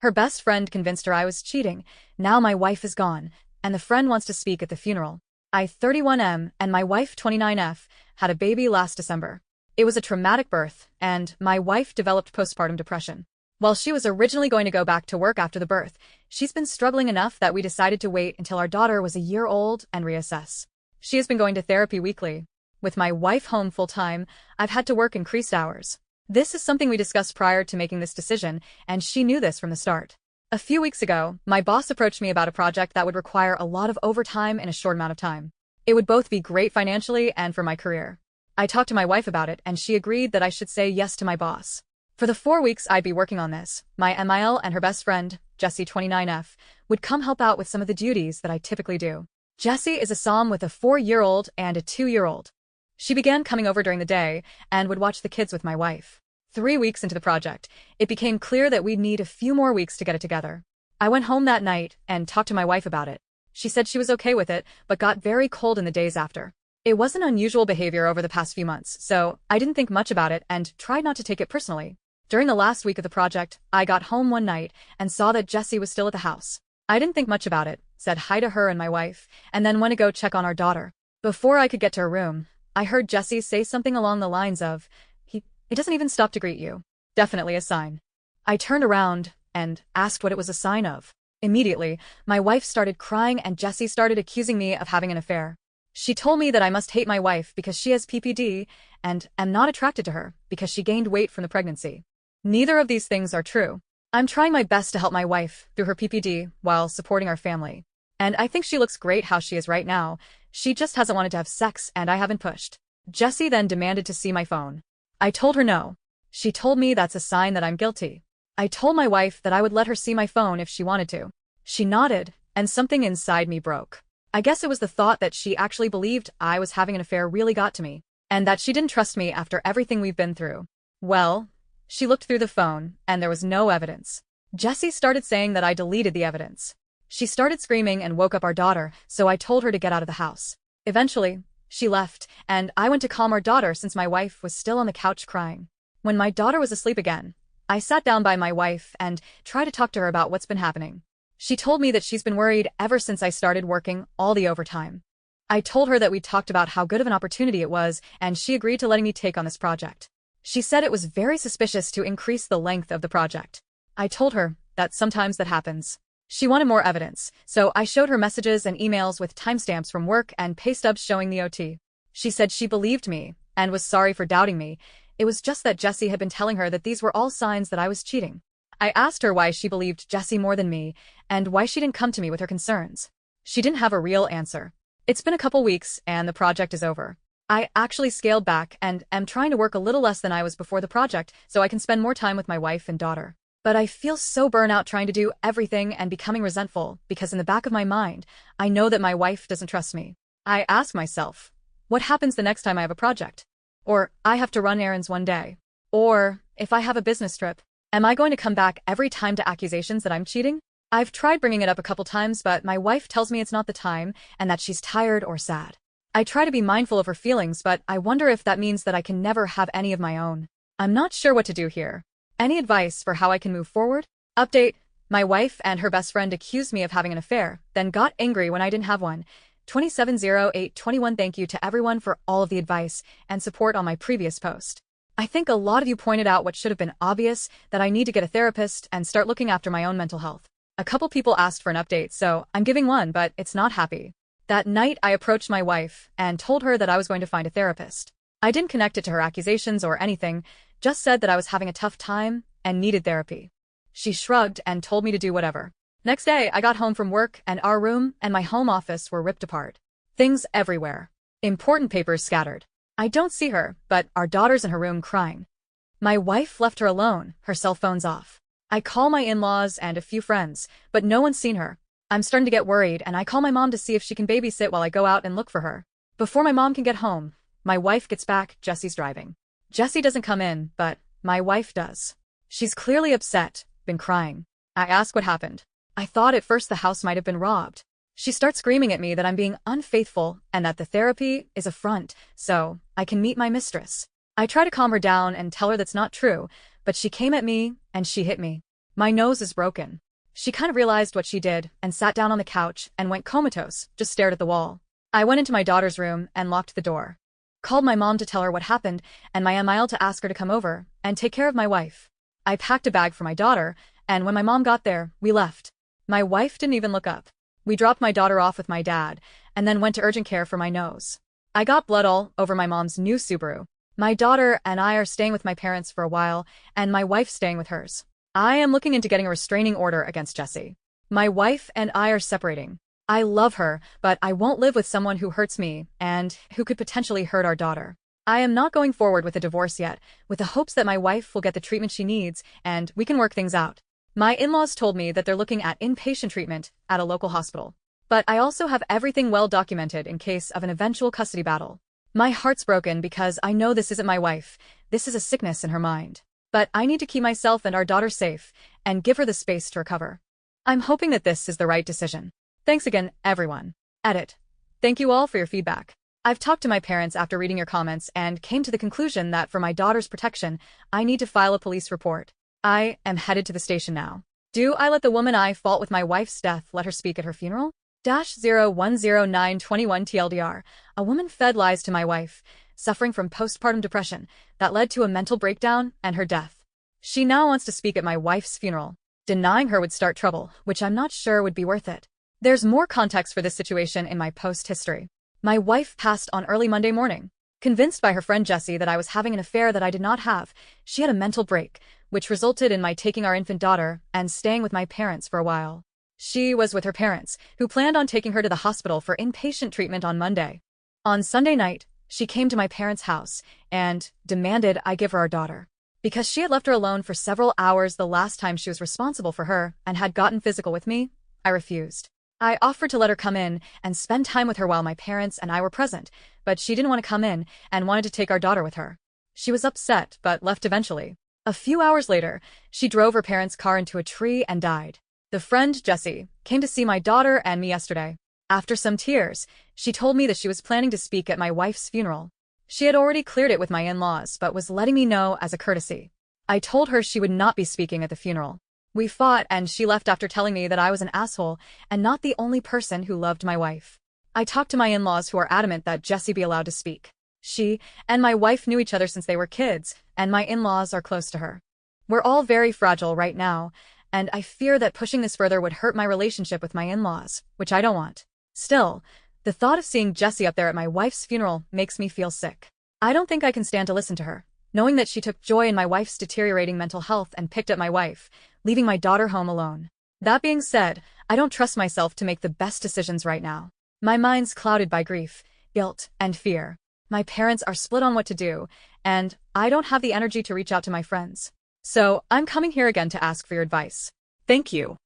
Her best friend convinced her I was cheating. Now my wife is gone, and the friend wants to speak at the funeral. I, 31M, and my wife, 29F, had a baby last December. It was a traumatic birth, and my wife developed postpartum depression. While she was originally going to go back to work after the birth, she's been struggling enough that we decided to wait until our daughter was a year old and reassess. She has been going to therapy weekly. With my wife home full-time, I've had to work increased hours. This is something we discussed prior to making this decision, and she knew this from the start. A few weeks ago, my boss approached me about a project that would require a lot of overtime in a short amount of time. It would both be great financially and for my career. I talked to my wife about it, and she agreed that I should say yes to my boss. For the 4 weeks I'd be working on this, my MIL and her best friend, Jessie, 29F, would come help out with some of the duties that I typically do. Jessie is a SOM with a 4-year-old and a 2-year-old. She began coming over during the day and would watch the kids with my wife. 3 weeks into the project, it became clear that we'd need a few more weeks to get it together. I went home that night and talked to my wife about it. She said she was okay with it, but got very cold in the days after. It wasn't unusual behavior over the past few months, so I didn't think much about it and tried not to take it personally. During the last week of the project, I got home one night and saw that Jessie was still at the house. I didn't think much about it, said hi to her and my wife, and then went to go check on our daughter. Before I could get to her room, I heard Jessie say something along the lines of, he doesn't even stop to greet you. Definitely a sign. I turned around and asked what it was a sign of. Immediately, my wife started crying and Jessie started accusing me of having an affair. She told me that I must hate my wife because she has PPD and am not attracted to her because she gained weight from the pregnancy. Neither of these things are true. I'm trying my best to help my wife through her PPD while supporting our family. And I think she looks great how she is right now. She just hasn't wanted to have sex and I haven't pushed. Jessie then demanded to see my phone. I told her no. She told me that's a sign that I'm guilty. I told my wife that I would let her see my phone if she wanted to. She nodded, and something inside me broke. I guess it was the thought that she actually believed I was having an affair really got to me, and that she didn't trust me after everything we've been through. Well, she looked through the phone, and there was no evidence. Jessie started saying that I deleted the evidence. She started screaming and woke up our daughter, so I told her to get out of the house. Eventually, she left, and I went to calm our daughter since my wife was still on the couch crying. When my daughter was asleep again, I sat down by my wife and tried to talk to her about what's been happening. She told me that she's been worried ever since I started working all the overtime. I told her that we talked about how good of an opportunity it was, and she agreed to letting me take on this project. She said it was very suspicious to increase the length of the project. I told her that sometimes that happens. She wanted more evidence, so I showed her messages and emails with timestamps from work and pay stubs showing the OT. She said she believed me and was sorry for doubting me. It was just that Jessie had been telling her that these were all signs that I was cheating. I asked her why she believed Jessie more than me and why she didn't come to me with her concerns. She didn't have a real answer. It's been a couple weeks and the project is over. I actually scaled back and am trying to work a little less than I was before the project so I can spend more time with my wife and daughter. But I feel so burnt out trying to do everything and becoming resentful because in the back of my mind, I know that my wife doesn't trust me. I ask myself, what happens the next time I have a project? Or I have to run errands one day? Or if I have a business trip, am I going to come back every time to accusations that I'm cheating? I've tried bringing it up a couple times, but my wife tells me it's not the time and that she's tired or sad. I try to be mindful of her feelings, but I wonder if that means that I can never have any of my own. I'm not sure what to do here. Any advice for how I can move forward? Update: my wife and her best friend accused me of having an affair, then got angry when I didn't have one. 270821. Thank you to everyone for all of the advice and support on my previous post. I think a lot of you pointed out what should have been obvious, that I need to get a therapist and start looking after my own mental health. A couple people asked for an update, so I'm giving one, but it's not happy. That night I approached my wife and told her that I was going to find a therapist. I didn't connect it to her accusations or anything, just said that I was having a tough time and needed therapy. She shrugged and told me to do whatever. Next day, I got home from work and our room and my home office were ripped apart. Things everywhere. Important papers scattered. I don't see her, but our daughter's in her room crying. My wife left her alone, her cell phone's off. I call my in-laws and a few friends, but no one's seen her. I'm starting to get worried and I call my mom to see if she can babysit while I go out and look for her. Before my mom can get home, my wife gets back. Jessie's driving. Jessie doesn't come in, but my wife does. She's clearly upset, been crying. I ask what happened. I thought at first the house might have been robbed. She starts screaming at me that I'm being unfaithful and that the therapy is a front, so I can meet my mistress. I try to calm her down and tell her that's not true, but she came at me and she hit me. My nose is broken. She kind of realized what she did and sat down on the couch and went comatose, just stared at the wall. I went into my daughter's room and locked the door. Called my mom to tell her what happened and my Aunt to ask her to come over and take care of my wife. I packed a bag for my daughter, and when my mom got there, we left. My wife didn't even look up. We dropped my daughter off with my dad, and then went to urgent care for my nose. I got blood all over my mom's new Subaru. My daughter and I are staying with my parents for a while, and my wife's staying with hers. I am looking into getting a restraining order against Jessie. My wife and I are separating. I love her, but I won't live with someone who hurts me and who could potentially hurt our daughter. I am not going forward with a divorce yet, with the hopes that my wife will get the treatment she needs and we can work things out. My in-laws told me that they're looking at inpatient treatment at a local hospital. But I also have everything well documented in case of an eventual custody battle. My heart's broken because I know this isn't my wife. This is a sickness in her mind. But I need to keep myself and our daughter safe and give her the space to recover. I'm hoping that this is the right decision. Thanks again, everyone. Edit. Thank you all for your feedback. I've talked to my parents after reading your comments and came to the conclusion that for my daughter's protection, I need to file a police report. I am headed to the station now. Do I let the woman I fought with my wife's death let her speak at her funeral? -010921 TLDR. A woman fed lies to my wife, suffering from postpartum depression that led to a mental breakdown and her death. She now wants to speak at my wife's funeral. Denying her would start trouble, which I'm not sure would be worth it. There's more context for this situation in my post history. My wife passed on early Monday morning. Convinced by her friend Jessie that I was having an affair that I did not have, she had a mental break, which resulted in my taking our infant daughter and staying with my parents for a while. She was with her parents, who planned on taking her to the hospital for inpatient treatment on Monday. On Sunday night, she came to my parents' house and demanded I give her our daughter. Because she had left her alone for several hours the last time she was responsible for her and had gotten physical with me, I refused. I offered to let her come in and spend time with her while my parents and I were present, but she didn't want to come in and wanted to take our daughter with her. She was upset, but left eventually. A few hours later, she drove her parents' car into a tree and died. The friend, Jessie, came to see my daughter and me yesterday. After some tears, she told me that she was planning to speak at my wife's funeral. She had already cleared it with my in-laws, but was letting me know as a courtesy. I told her she would not be speaking at the funeral. We fought and she left after telling me that I was an asshole and not the only person who loved my wife. I talked to my in-laws who are adamant that Jessie be allowed to speak. She and my wife knew each other since they were kids, and my in-laws are close to her. We're all very fragile right now, and I fear that pushing this further would hurt my relationship with my in-laws, which I don't want. Still, the thought of seeing Jessie up there at my wife's funeral makes me feel sick. I don't think I can stand to listen to her, knowing that she took joy in my wife's deteriorating mental health and picked up my wife, leaving my daughter home alone. That being said, I don't trust myself to make the best decisions right now. My mind's clouded by grief, guilt, and fear. My parents are split on what to do, and I don't have the energy to reach out to my friends. So, I'm coming here again to ask for your advice. Thank you.